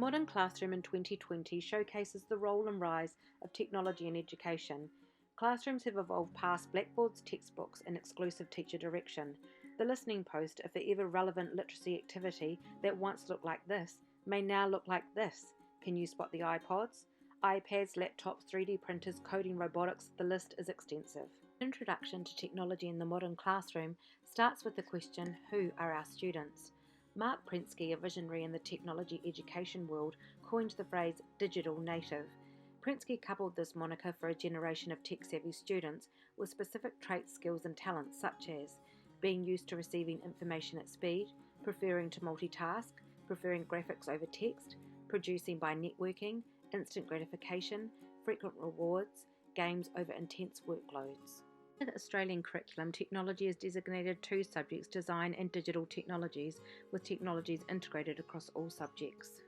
Modern Classroom in 2020 showcases the role and rise of technology in education. Classrooms have evolved past blackboards, textbooks, and exclusive teacher direction. The listening post, a forever relevant literacy activity that once looked like this, may now look like this. Can you spot the iPods? iPads, laptops, 3D printers, coding robotics, the list is extensive. Introduction to technology in the modern classroom starts with the question, who are our students? Mark Prensky, a visionary in the technology education world, coined the phrase digital native. Prensky coupled this moniker for a generation of tech-savvy students with specific traits, skills and talents such as being used to receiving information at speed, preferring to multitask, preferring graphics over text, producing by networking, instant gratification, frequent rewards, games over intense workloads. In the Australian curriculum, technology is designated two subjects, design and digital technologies, with technologies integrated across all subjects.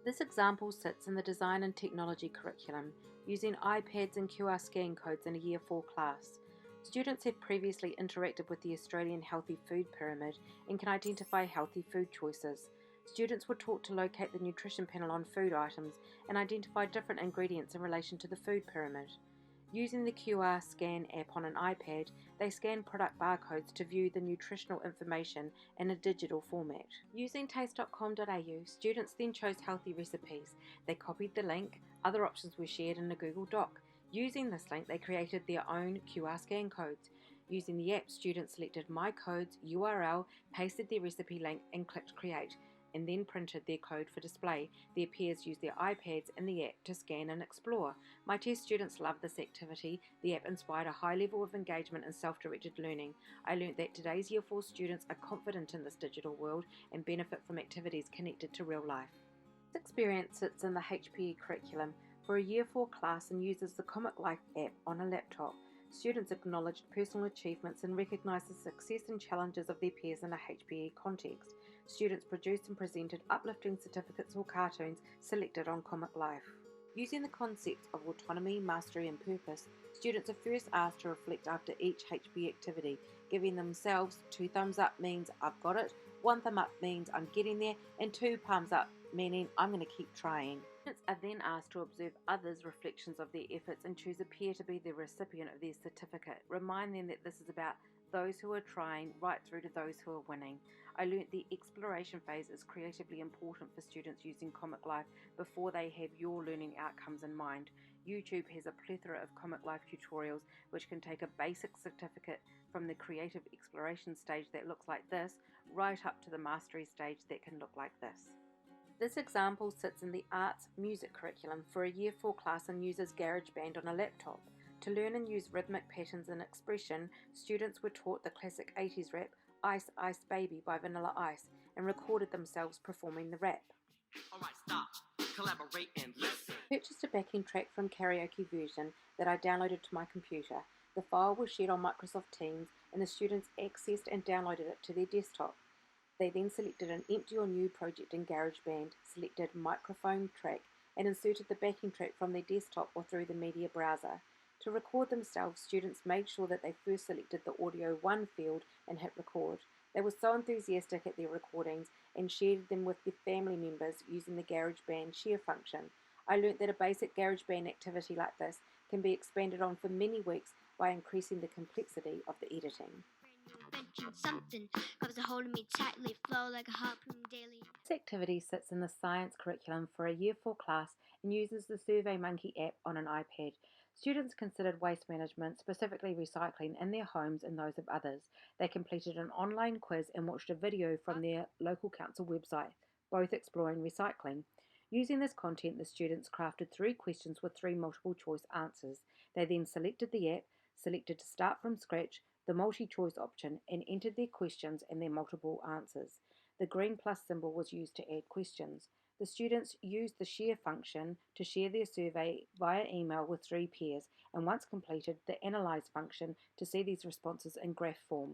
This example sits in the design and technology curriculum, using iPads and QR scan codes in a Year 4 class. Students have previously interacted with the Australian Healthy Food Pyramid and can identify healthy food choices. Students were taught to locate the nutrition panel on food items and identify different ingredients in relation to the food pyramid. Using the QR scan app on an iPad, they scan product barcodes to view the nutritional information in a digital format. Using taste.com.au, students then chose healthy recipes. They copied the link, other options were shared in a Google Doc. Using this link, they created their own QR scan codes. Using the app, students selected My Codes URL, pasted their recipe link and clicked Create, and then printed their code for display. Their peers used their iPads and the app to scan and explore. My test students loved this activity. The app inspired a high level of engagement and self-directed learning. I learnt that today's Year 4 students are confident in this digital world and benefit from activities connected to real life. This experience sits in the HPE curriculum for a Year 4 class and uses the Comic Life app on a laptop. Students acknowledged personal achievements and recognised the success and challenges of their peers in a HPE context. Students produced and presented uplifting certificates or cartoons selected on Comic Life. Using the concepts of autonomy, mastery and purpose, students are first asked to reflect after each HPE activity, giving themselves 2 thumbs up means I've got it, 1 thumb up means I'm getting there, and 2 palms up meaning I'm going to keep trying. Students are then asked to observe others' reflections of their efforts and choose a peer to be the recipient of their certificate. Remind them that this is about those who are trying right through to those who are winning. I learnt the exploration phase is creatively important for students using Comic Life before they have your learning outcomes in mind. YouTube has a plethora of Comic Life tutorials which can take a basic certificate from the creative exploration stage that looks like this right up to the mastery stage that can look like this. This example sits in the Arts Music curriculum for a Year 4 class and uses GarageBand on a laptop. To learn and use rhythmic patterns and expression, students were taught the classic 80s rap Ice Ice Baby by Vanilla Ice and recorded themselves performing the rap. Alright, stop, collaborate and listen. I purchased a backing track from Karaoke Version that I downloaded to my computer. The file was shared on Microsoft Teams and the students accessed and downloaded it to their desktop. They then selected an empty or new project in GarageBand, selected microphone track, and inserted the backing track from their desktop or through the media browser. To record themselves, students made sure that they first selected the Audio 1 field and hit record. They were so enthusiastic at their recordings and shared them with their family members using the GarageBand share function. I learnt that a basic GarageBand activity like this can be expanded on for many weeks by increasing the complexity of the editing. Something covers a hold of me tightly, flow like a harpoon daily. This activity sits in the science curriculum for a Year 4 class and uses the SurveyMonkey app on an iPad. Students considered waste management, specifically recycling, in their homes and those of others. They completed an online quiz and watched a video from their local council website, both exploring recycling. Using this content, the students crafted 3 questions with 3 multiple choice answers. They then selected the app, selected to start from scratch, the multi-choice option, and entered their questions and their multiple answers. The green plus symbol was used to add questions. The students used the share function to share their survey via email with 3 peers, and once completed, the analyze function to see these responses in graph form.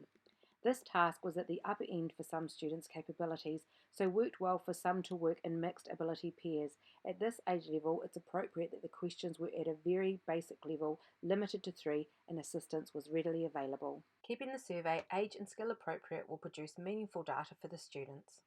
This task was at the upper end for some students' capabilities, so worked well for some to work in mixed ability pairs. At this age level, it's appropriate that the questions were at a very basic level, limited to 3, and assistance was readily available. Keeping the survey age and skill appropriate will produce meaningful data for the students.